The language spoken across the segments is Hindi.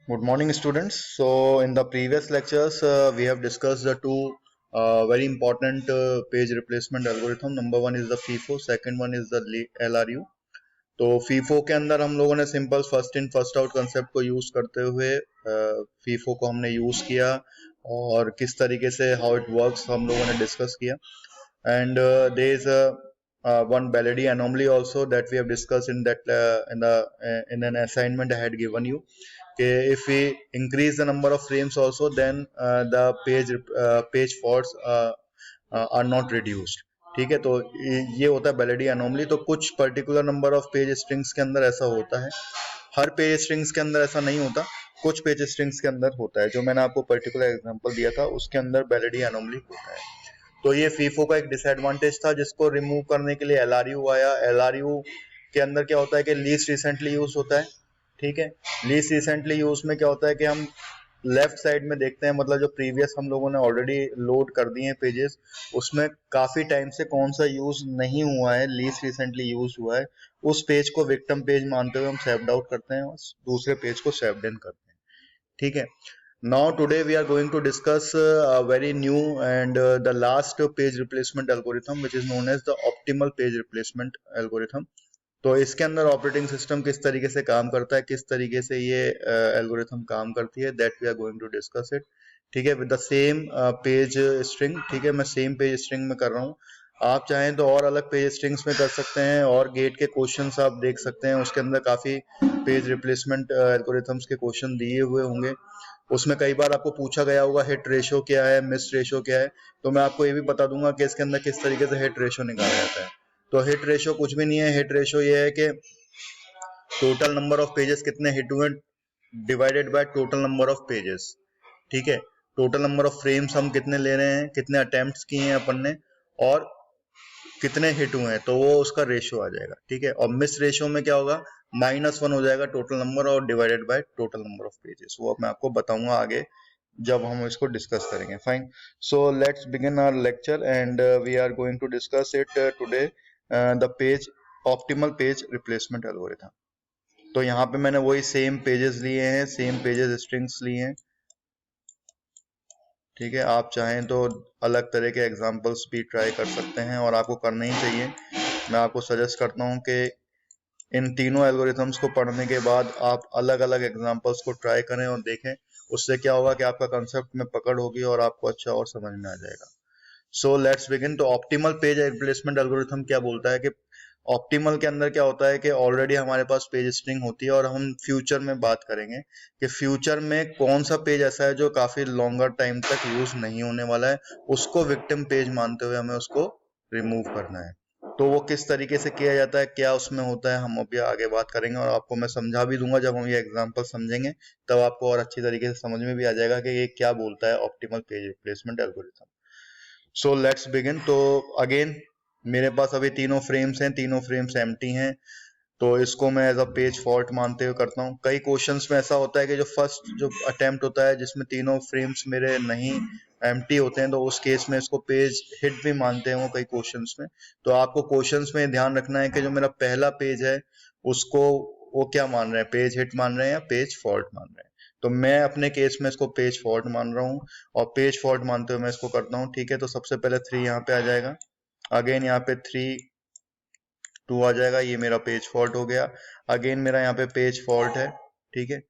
Good morning, students. So, in the previous lectures, we have discussed the two very important page replacement algorithm. Number one is the FIFO, second one is the LRU. तो FIFO के अंदर हम लोगों ने simple first in first out concept को यूज करते हुए FIFO को हमने यूज किया और किस तरीके से हाउ इट वर्क्स हम लोगों ने डिस्कस किया. And there is one Baladi anomaly also that we have discussed in that in an assignment I had given you. Okay, if we increase the number of frames also, then the page faults are not reduced. ठीक है, तो ये होता है Baladi anomaly. तो कुछ particular number of page strings के अंदर ऐसा होता है, हर पेज स्ट्रिंग्स के अंदर ऐसा नहीं होता, कुछ पेज स्ट्रिंग्स के अंदर होता है. जो मैंने आपको पर्टिकुलर एग्जांपल दिया था उसके अंदर Baladi anomaly होता है. तो ये FIFO का एक डिसएडवांटेज था जिसको रिमूव करने के लिए LRU आया. LRU के अंदर क्या होता है कि लीस्ट रिसेंटली यूज होता है. ठीक है, लीस्ट रिसेंटली यूज में क्या होता है कि हम लेफ्ट साइड में देखते हैं, मतलब जो प्रीवियस हम लोगों ने ऑलरेडी लोड कर दिए हैं पेजेस, उसमें काफी टाइम से कौन सा यूज नहीं हुआ है, लीस्ट रिसेंटली यूज हुआ है, उस पेज को विक्टिम पेज मानते हुए हम सेव्ड आउट करते हैं और दूसरे पेज को सेव्ड इन करते हैं. ठीक है. Now today we are going to discuss a very new and the last page replacement algorithm which is known as the optimal page replacement algorithm. तो इसके अंदर ऑपरेटिंग सिस्टम किस तरीके से काम करता है, किस तरीके से ये एल्गोरिथम काम करती है, that we are going to discuss it. ठीक है, with the same page string. ठीक है, मैं सेम पेज स्ट्रिंग में कर रहा हूँ. आप चाहें तो और अलग पेज स्ट्रिंग्स में कर सकते हैं और गेट के क्वेश्चंस आप देख सकते हैं. उसके अंदर काफी पेज रिप्लेसमेंट एल्गोरिथम्स के क्वेश्चन दिए हुए होंगे. उसमें कई बार आपको पूछा गया होगा हिट रेशो क्या है, मिस रेशो क्या है, तो मैं आपको ये भी बता दूंगा कि इसके अंदर किस तरीके से हिट रेशो निकाला जाता है. तो हिट रेशो कुछ भी नहीं है. हिट रेशो ये है कि टोटल नंबर ऑफ पेजेस कितने हिट हुए divided by total number of pages. ठीक है, टोटल नंबर ऑफ फ्रेम्स हम कितने ले रहे हैं, कितने अटेम्प्ट्स किए हैं अपन ने और कितने हिट हुए हैं, तो वो उसका रेशो आ जाएगा. ठीक है, और मिस रेशो में क्या होगा, -1 हो जाएगा टोटल नंबर और divided by total number of pages. वो मैं आपको बताऊंगा आगे जब हम इसको डिस्कस करेंगे. Fine. So let's begin our lecture and we are going to discuss it today, the page optimal page replacement algorithm. तो यहाँ पे मैंने वही सेम पेजेस लिए हैं, सेम पेजेस स्ट्रिंग्स लिए हैं. ठीक है, आप चाहें तो अलग तरह के एग्जांपल्स भी ट्राई कर सकते हैं और आपको करना ही चाहिए. मैं आपको सजेस्ट करता हूँ कि इन तीनों एल्गोरिथम्स को पढ़ने के बाद आप अलग अलग एग्जांपल्स को ट्राई करें और देखें. उससे क्या होगा कि आपका कंसेप्ट में पकड़ होगी और आपको अच्छा और समझ में आ जाएगा. सो लेट्स बिगिन. तो ऑप्टिमल पेज रिप्लेसमेंट एल्गोरिथम क्या बोलता है कि ऑप्टिमल के अंदर क्या होता है कि ऑलरेडी हमारे पास पेज स्ट्रिंग होती है और हम फ्यूचर में बात करेंगे कि फ्यूचर में कौन सा पेज ऐसा है जो काफी लॉन्गर टाइम तक यूज नहीं होने वाला है, उसको विक्टिम पेज मानते हुए हमें उसको रिमूव करना है. तो वो किस तरीके से किया जाता है, क्या उसमें होता है, हम अभी आगे बात करेंगे और आपको मैं समझा भी दूंगा. जब हम ये एग्जांपल समझेंगे तब आपको और अच्छी तरीके से समझ में भी आ जाएगा कि ये क्या बोलता है optimal page replacement algorithm. So let's begin. तो अगेन मेरे पास अभी तीनों फ्रेम्स हैं, तीनों फ्रेम्स एम्प्टी हैं, तो इसको मैं एज अ पेज फॉल्ट मानते हुए करता हूँ. कई क्वेश्चंस में ऐसा होता है कि जो फर्स्ट जो अटेम्प्ट होता है जिसमें तीनों फ्रेम्स मेरे नहीं एम्प्टी होते हैं, तो उस केस में इसको पेज हिट भी मानते हैं वो कई क्वेश्चंस में. तो आपको क्वेश्चंस में ध्यान रखना है कि जो मेरा पहला पेज है उसको वो क्या मान रहे हैं, पेज हिट मान रहे हैं या पेज फॉल्ट मान रहे हैं. तो मैं अपने केस में इसको पेज फॉल्ट मान रहा हूँ और पेज फॉल्ट मानते हुए मैं इसको करता हूँ. ठीक है, तो सबसे पहले 3 यहाँ पे आ जाएगा, अगेन यहाँ पे 3 2 आ जाएगा, ये मेरा पेज फॉल्ट हो गया. अगेन मेरा यहाँ पे पेज फॉल्ट है. ठीक है.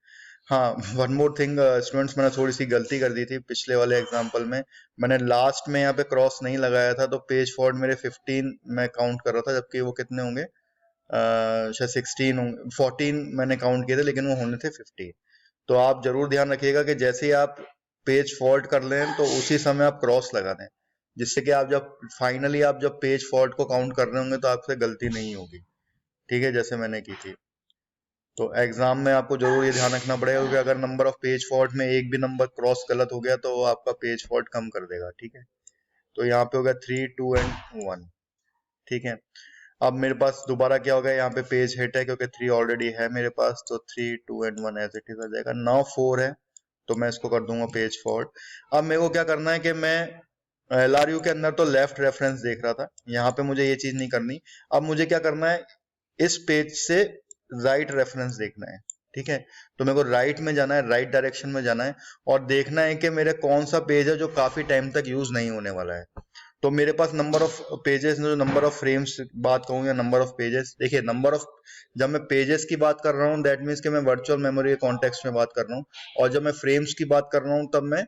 हाँ, वन मोर थिंग स्टूडेंट्स, मैंने थोड़ी सी गलती कर दी थी पिछले वाले एग्जांपल में. मैंने लास्ट में यहाँ पे क्रॉस नहीं लगाया था, तो पेज फॉल्ट मेरे 15 मैं काउंट कर रहा था, जबकि वो कितने होंगे, शायद 16 होंगे, 14 मैंने काउंट किए थे लेकिन वो होने थे 15. तो आप जरूर ध्यान रखिएगा कि जैसे ही आप पेज फॉल्ट कर लें तो उसी समय आप क्रॉस लगा दें, जिससे कि आप जब फाइनली आप जब पेज फॉल्ट को काउंट कर रहे होंगे तो आपसे गलती नहीं होगी. ठीक है, जैसे मैंने की थी. तो एग्जाम में आपको जरूर ये ध्यान रखना पड़ेगा क्योंकि अगर नंबर ऑफ पेज फॉल्ट में एक भी नंबर क्रॉस गलत हो गया तो वो आपका पेज फॉल्ट कम कर देगा. ठीक है, तो यहाँ पे हो गया 3 2 एंड 1. ठीक है, अब मेरे पास दोबारा क्या हो गया, यहाँ पे पेज हिट है क्योंकि 3 ऑलरेडी है मेरे पास, तो 3 2 एंड 1 एज इट इज आ जाएगा. नाउ 4 है तो मैं इसको कर दूंगा पेज फॉल्ट. अब मेरे को क्या करना है कि मैं LRU के अंदर तो लेफ्ट रेफरेंस देख रहा था, यहाँ पे मुझे ये चीज नहीं करनी. अब मुझे क्या करना है, इस पेज से राइट रेफरेंस देखना है. ठीक है। तो मेरे को राइट में जाना है, राइट डायरेक्शन में जाना है और देखना है कि मेरे कौन सा पेज है जो काफी टाइम तक यूज नहीं होने वाला है। तो मेरे पास नंबर ऑफ पेजेस, जो नंबर ऑफ फ्रेम्स बात कहूँ या नंबर ऑफ पेजेस, देखिए नंबर ऑफ, जब मैं पेजेस की बात कर रहा हूँ दैट मीन्स कि मैं वर्चुअल मेमोरी के कॉन्टेक्स्ट में बात कर रहा हूँ, और जब मैं फ्रेम्स की बात कर रहा हूँ तब मैं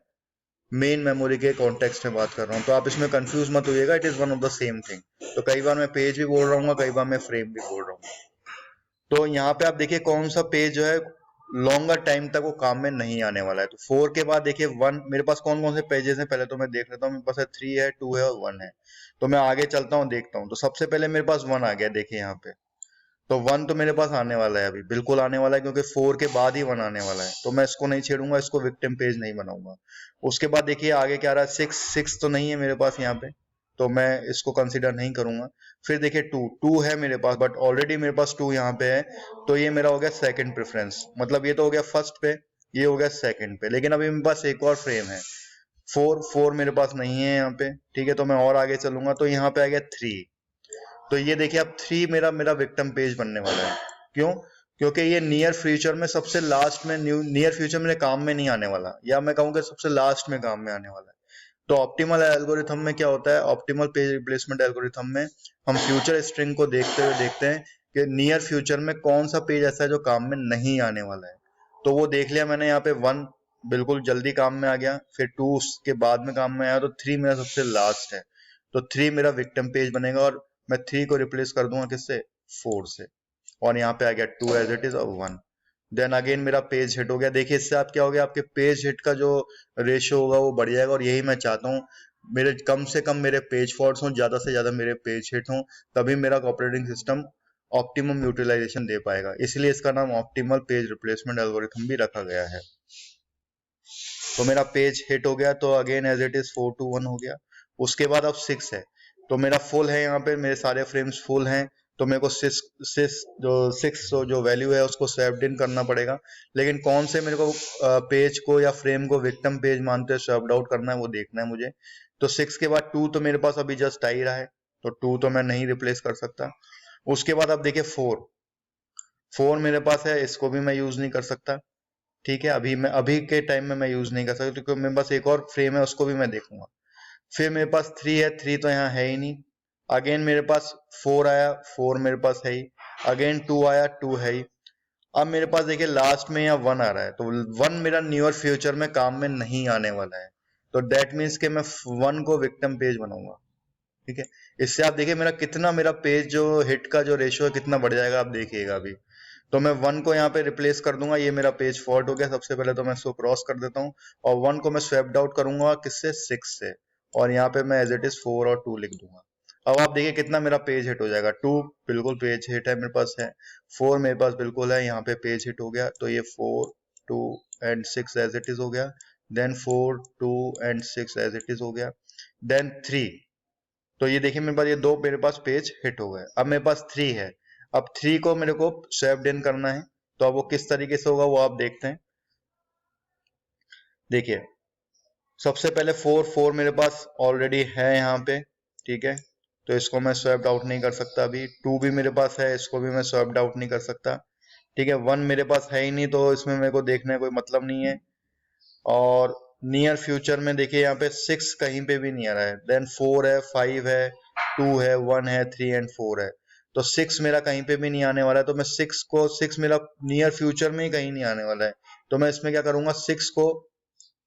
मेन मेमोरी के कॉन्टेक्स्ट में बात कर रहा हूँ। तो आप इसमें कंफ्यूज मत होइएगा, it is one of the same thing. तो कई बार मैं पेज भी बोल रहा हूँ, कई बार मैं फ्रेम भी बोल रहा हूँ। तो यहाँ पे आप देखिए कौन सा पेज जो है लॉन्गर टाइम तक वो काम में नहीं आने वाला है। तो 4 के बाद देखिए 1, मेरे पास कौन कौन से पेजेस हैं पहले तो मैं देख लेता हूँ। मेरे पास है 3 है, 2 है और 1 है। तो मैं आगे चलता हूँ, देखता हूँ। तो सबसे पहले मेरे पास 1 आ गया, देखिए यहाँ पे। तो 1 तो मेरे पास आने वाला है, अभी बिल्कुल आने वाला है, क्योंकि 4 के बाद ही 1 आने वाला है। तो मैं इसको नहीं छेड़ूंगा, इसको विक्टिम पेज नहीं बनाऊंगा। उसके बाद देखिए आगे क्या आ रहा है, 6 तो नहीं है मेरे पास यहाँ पे, तो मैं इसको कंसीडर नहीं करूंगा। फिर देखिए 2 है मेरे पास, बट ऑलरेडी मेरे पास 2 यहाँ पे है, तो ये मेरा हो गया सेकंड प्रेफरेंस। मतलब ये तो हो गया फर्स्ट पे, ये हो गया सेकंड पे। लेकिन अभी मेरे पास एक और फ्रेम है, 4 मेरे पास नहीं है यहाँ पे, ठीक है। तो मैं और आगे चलूंगा, तो यहाँ पे आ गया 3। तो ये देखिए अब 3 मेरा मेरा विक्टिम पेज बनने वाला है। क्यों? क्योंकि ये नियर फ्यूचर में सबसे लास्ट में, नियर फ्यूचर मेरे काम में नहीं आने वाला, या मैं कहूँ कि सबसे लास्ट में काम में आने वाला है। तो ऑप्टिमल एल्गोरिथम में क्या होता है, ऑप्टिमल पेज रिप्लेसमेंट एल्गोरिथम में हम फ्यूचर स्ट्रिंग को देखते हुए देखते हैं कि नियर फ्यूचर में कौन सा पेज ऐसा है जो काम में नहीं आने वाला है। तो वो देख लिया मैंने, यहाँ पे 1 बिल्कुल जल्दी काम में आ गया, फिर 2 उसके बाद में काम में आया, तो 3 मेरा सबसे लास्ट है। तो 3 मेरा विक्टिम पेज बनेगा, और मैं 3 को रिप्लेस कर दूंगा किससे, 4 से। और यहाँ पे आ गया 2 एज इट इज और 1। देन अगेन मेरा पेज हिट हो गया। देखिए इससे आप क्या हो गया, आपके पेज हिट का जो रेशियो होगा वो बढ़ जाएगा, और यही मैं चाहता हूँ। मेरे कम से कम मेरे पेज फॉल्ट्स हों, ज्यादा से ज्यादा मेरे पेज हिट हों, तभी मेरा ऑपरेटिंग सिस्टम ऑप्टिमम यूटिलाइजेशन दे पाएगा। इसलिए इसका नाम ऑप्टिमल पेज रिप्लेसमेंट एल्गोरिथम भी रखा गया है। तो मेरा पेज हिट हो गया, तो again as it is 4 to 1 हो गया। उसके बाद अब 6 है, तो मेरा फुल है, यहाँ पे मेरे सारे फ्रेम्स फुल हैं। तो मेरे को 6 जो वैल्यू है उसको स्वैप्ड इन करना पड़ेगा। लेकिन कौन से मेरे को पेज को या फ्रेम को विक्टिम पेज मानते हुए स्वैप्ड आउट करना है, वो देखना है मुझे। तो 6 के बाद 2 तो मेरे पास अभी जस्ट आ ही रहा है, तो 2 तो मैं नहीं रिप्लेस कर सकता। उसके बाद अब देखिए 4 मेरे पास है, इसको भी मैं यूज नहीं कर सकता। ठीक है, अभी के टाइम में मैं यूज नहीं कर सकता, क्योंकि मेरे पास एक और फ्रेम है, उसको भी मैं देखूंगा। फिर मेरे पास 3 है, 3 तो यहाँ है ही नहीं। अगेन मेरे पास 4 आया, 4 मेरे पास है ही। अगेन 2 आया, 2 है ही। अब मेरे पास देखिए लास्ट में यहाँ 1 आ रहा है, तो 1 मेरा नियर फ्यूचर में काम में नहीं आने वाला है। तो डेट मीन्स के मैं 1 को विक्टिम पेज बनाऊंगा। ठीक है, इससे आप देखिए मेरा पेज जो हिट का जो रेशियो है कितना बढ़ जाएगा, आप देखिएगा अभी। तो मैं 1 को यहाँ पे रिप्लेस कर दूंगा, ये मेरा पेज फॉल्ट हो गया। सबसे पहले तो मैं इसको क्रॉस कर देता हूँ, और 1 को मैं स्वैप्ड आउट करूंगा किससे, 6 से। और यहाँ पे मैं एज इट इज 4 और 2 लिख दूंगा। अब आप देखिए कितना मेरा पेज हिट हो जाएगा। 2 बिल्कुल पेज हिट है मेरे पास है, 4 मेरे पास बिल्कुल है, यहाँ पे पेज हिट हो गया। तो ये 4, 2 एंड 6 एज इट इज हो गया। Then 4, 2 and 6 as it is हो गया। देन 3। तो ये देखिए मेरे पास ये दो मेरे पास पेज हिट हो गए। अब मेरे पास 3 है, अब 3 को मेरे को स्वैप्ड इन करना है। तो अब वो किस तरीके से होगा वो आप देखते हैं। देखिए सबसे पहले 4 मेरे पास ऑलरेडी है यहाँ पे, ठीक है। तो इसको मैं स्वैप्ड आउट नहीं कर सकता अभी। 2 भी मेरे पास है, इसको भी मैं स्वैप्ड आउट नहीं कर सकता। ठीक है, 1 मेरे पास है ही नहीं, तो इसमें मेरे को देखने का कोई मतलब नहीं है। और नियर फ्यूचर में देखिए यहाँ पे 6 कहीं पे भी नहीं आ रहा है। देन 4 है, 5 है, 2 है, 1 है, 3 एंड 4 है। तो 6 मेरा कहीं पे भी नहीं आने वाला है। तो मैं 6 मेरा नियर फ्यूचर में ही कहीं नहीं आने वाला है। तो मैं इसमें क्या करूंगा, 6 को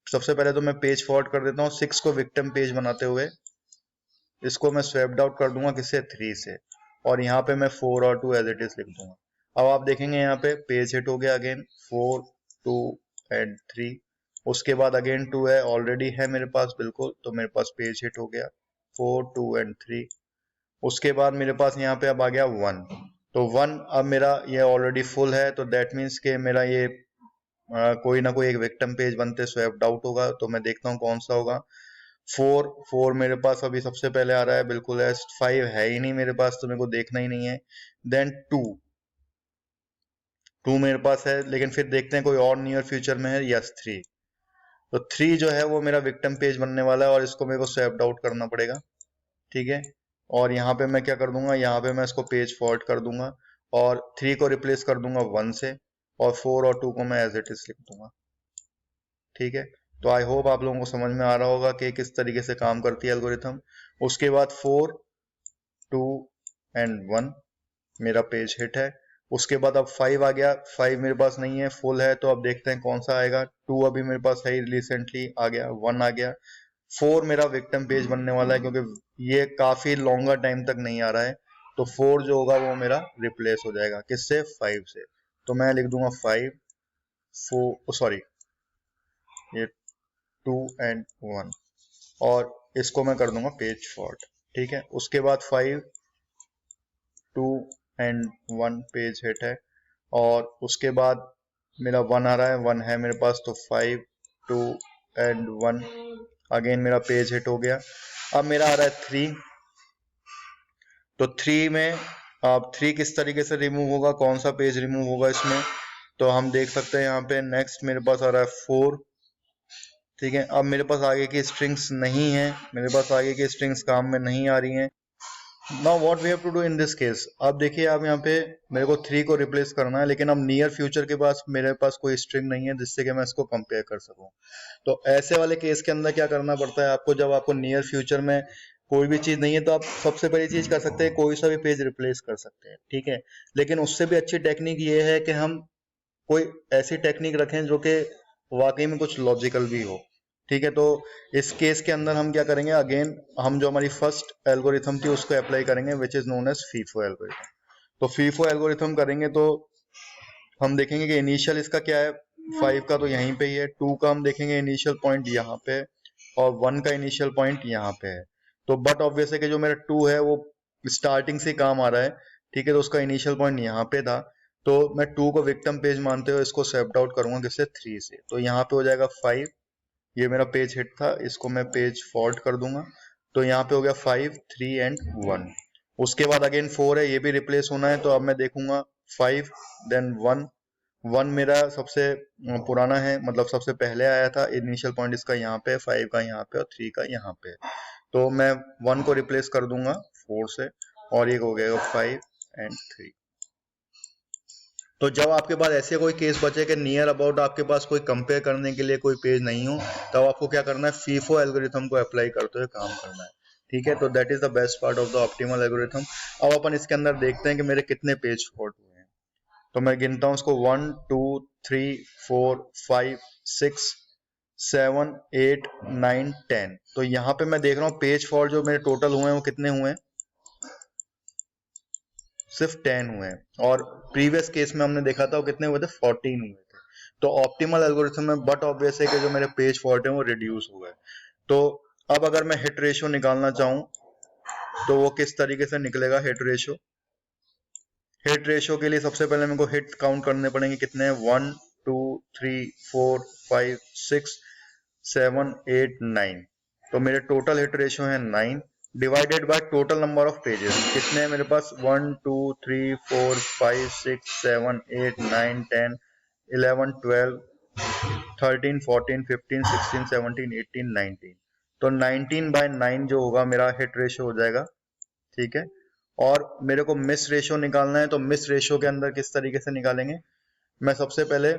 सबसे पहले तो मैं पेज फॉरवर्ड कर देता हूँ, 6 को विक्टिम पेज बनाते हुए इसको मैं स्वैप्ड आउट कर दूंगा किससे, 3 से। और यहाँ पे मैं 4 और 2 एज इट इज लिख दूंगा। अब आप देखेंगे यहाँ पे पेज हिट हो गया अगेन, 4, 2 एंड 3। उसके बाद अगेन 2 है, ऑलरेडी है मेरे पास बिल्कुल, तो मेरे पास पेज हिट हो गया 4, 2 एंड 3। उसके बाद मेरे पास यहाँ पे अब आ गया 1। तो 1 अब मेरा ये ऑलरेडी फुल है, तो दैट मीन्स के मेरा ये कोई ना कोई एक विक्टिम पेज बनते स्वैप्ड आउट होगा। तो मैं देखता हूँ कौन सा होगा। 4 मेरे पास अभी सबसे पहले आ रहा है, बिल्कुल है। 5 है ही नहीं मेरे पास, तो मेरे को देखना ही नहीं है। देन 2 मेरे पास है, लेकिन फिर देखते हैं कोई और नियर फ्यूचर में है। यस, 3। तो 3 जो है वो मेरा विक्टिम पेज बनने वाला है, और इसको मेरे को स्वैप्ड आउट करना पड़ेगा। ठीक है, और यहाँ पे मैं क्या कर दूंगा, यहाँ पे मैं इसको पेज फॉरवर्ड कर दूंगा, और 3 को रिप्लेस कर दूंगा 1 से। और 4 और 2 को मैं एज इट इज लिख दूंगा। ठीक है, तो आई होप आप लोगों को समझ में आ रहा होगा कि किस तरीके से काम करती है एल्गोरिथम। उसके बाद 4, 2 एंड 1 मेरा पेज हिट है। उसके बाद अब 5 आ गया, 5 मेरे पास नहीं है, फुल है, तो अब देखते हैं कौन सा आएगा। 2 अभी मेरे पास है, रिसेंटली आ गया, 1 आ गया। 4 मेरा विक्टिम पेज बनने वाला है क्योंकि ये काफी लॉन्गर टाइम तक नहीं आ रहा है, तो 4 जो होगा वो मेरा रिप्लेस हो जाएगा किससे, 5 से। तो मैं लिख दूंगा 5, 4, सॉरी ये 2 एंड 1, और इसको मैं कर दूंगा पेज फॉल्ट। ठीक है, उसके बाद 5, 2 एंड 1 पेज हिट है, और उसके बाद मेरा 1 आ रहा है, 1 है मेरे पास, तो 5, 2 एंड 1 अगेन मेरा पेज हिट हो गया। अब मेरा आ रहा है 3, तो 3 में अब 3 किस तरीके से रिमूव होगा, कौन सा पेज रिमूव होगा इसमें, तो हम देख सकते हैं यहाँ पे। नेक्स्ट मेरे पास आ रहा है 4। ठीक है, अब मेरे पास आगे की स्ट्रिंग्स नहीं है, मेरे पास आगे की स्ट्रिंग्स काम में नहीं आ रही हैं। Now what we have to do in this case, अब देखिए, अब यहाँ पे मेरे को 3 को रिप्लेस करना है, लेकिन अब नियर फ्यूचर के पास मेरे पास कोई स्ट्रिंग नहीं है जिससे कि मैं इसको कंपेयर कर सकूं। तो ऐसे वाले केस के अंदर क्या करना पड़ता है आपको, जब आपको नियर फ्यूचर में कोई भी चीज नहीं है, तो आप सबसे पहली चीज कर सकते हैं, कोई सा भी पेज रिप्लेस कर सकते हैं। ठीक है, लेकिन उससे भी अच्छी टेक्निक ये है कि हम कोई ऐसी टेक्निक रखें जो कि वाकई में कुछ लॉजिकल भी हो। ठीक है, तो इस केस के अंदर हम क्या करेंगे, अगेन हम जो हमारी फर्स्ट एल्गोरिथम थी उसको अप्लाई करेंगे, which is known as FIFO algorithm. तो फीफो एल्गोरिथम करेंगे तो हम देखेंगे कि इनिशियल इसका क्या है, 5 का तो यहीं पे ही है, 2 का हम देखेंगे इनिशियल पॉइंट यहाँ पे है, और 1 का इनिशियल पॉइंट यहाँ पे है। तो बट ऑब्वियस है कि जो मेरा 2 है वो स्टार्टिंग से काम आ रहा है। ठीक है, तो उसका इनिशियल पॉइंट यहाँ पे था, तो मैं 2 को विक्टिम पेज मानते हुए इसको सेप्ट आउट करूंगा किससे, 3 से। तो यहाँ पे हो जाएगा 5, ये मेरा पेज हिट था, इसको मैं पेज फॉल्ट कर दूंगा, तो यहाँ पे हो गया 5, 3 एंड 1। उसके बाद अगेन 4 है, ये भी रिप्लेस होना है, तो अब मैं देखूंगा 5 देन 1। 1 मेरा सबसे पुराना है, मतलब सबसे पहले आया था, इनिशियल पॉइंट इसका यहाँ पे, 5 का यहाँ पे और 3 का यहाँ पे, तो मैं 1 को रिप्लेस कर दूंगा 4 से, और ये हो गया 5 एंड 3। तो जब आपके पास ऐसे कोई केस बचे कि नियर अबाउट आपके पास कोई कंपेयर करने के लिए कोई पेज नहीं हो, तब आपको क्या करना है, फीफो एल्गोरिथम को अप्लाई करते हुए काम करना है। ठीक है, तो that is the best part of the optimal algorithm. अब अपन इसके अंदर देखते हैं कि मेरे कितने पेज फॉल्ट हुए हैं। तो मैं गिनता हूं उसको, 1, 2, 3, 4, 5, 6, 7, 8, 9, 10। तो यहाँ पे मैं देख रहा हूँ पेज फॉल्ट जो मेरे टोटल हुए हैं वो कितने हुए हैं, सिर्फ 10 हुए हैं, और प्रीवियस केस में हमने देखा था वो कितने हुए थे, 14 हुए थे। तो ऑप्टिमल एल्गोरिथम में बट ऑब्वियस है कि जो मेरे पेज फॉल्ट है वो रिड्यूस हो गए। तो अब अगर मैं हिट रेशियो निकालना चाहूं तो वो किस तरीके से निकलेगा, हिट रेशियो। हिट रेशियो के लिए सबसे पहले मेरे को हिट काउंट करने पड़ेंगे, कितने हैं, 1, 2, 3, 4, 5, 6, 7, 8, 9। तो मेरे टोटल हिट रेशियो है 9 divided by total number of pages. कितने हैं मेरे पास, 1, 2, 3, 4, 5, 6, 7, 8, 9, 10, 11, 12, 13, 14, 15, 16, 17, 18, 19। तो 19 बाय 9 जो होगा मेरा हिट रेशियो हो जाएगा। ठीक है, और मेरे को मिस रेशियो निकालना है, तो मिस रेशियो के अंदर किस तरीके से निकालेंगे, मैं सबसे पहले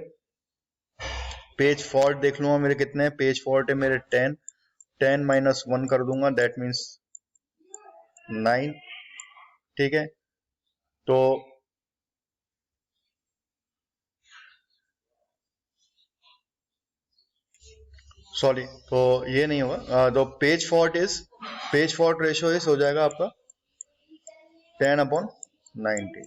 पेज फॉल्ट देख लूंगा मेरे कितने हैं, पेज फॉल्ट है मेरे 10, 10 माइनस 1 कर दूंगा, दैट मीन्स 9। ठीक है, तो सॉरी, तो ये नहीं होगा, तो पेज फॉल्ट रेशियो इस हो जाएगा आपका 10/90।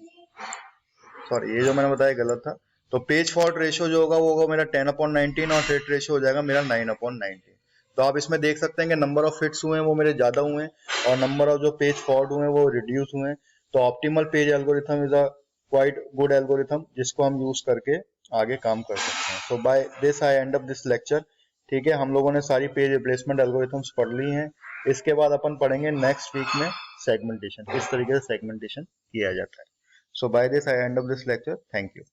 सॉरी, ये जो मैंने बताया गलत था। तो पेज फॉल्ट रेशियो जो होगा वो होगा मेरा 10/19, और हिट रेशियो हो जाएगा मेरा 9/19। तो आप इसमें देख सकते हैं कि नंबर ऑफ हिट्स हुए हैं वो मेरे ज्यादा हुए हैं, और नंबर ऑफ जो पेज फॉल्ट हुए हैं वो रिड्यूस हुए हैं। तो optimal page algorithm is a quite good algorithm जिसको हम यूज करके आगे काम कर सकते हैं। So by this I end up this lecture. ठीक है, हम लोगों ने सारी पेज रिप्लेसमेंट एल्गोरिथम्स पढ़ ली हैं। इसके बाद अपन पढ़ेंगे नेक्स्ट वीक में सेगमेंटेशन, किस तरीके से सेगमेंटेशन किया जाता है। So by this I end up this lecture. Thank you.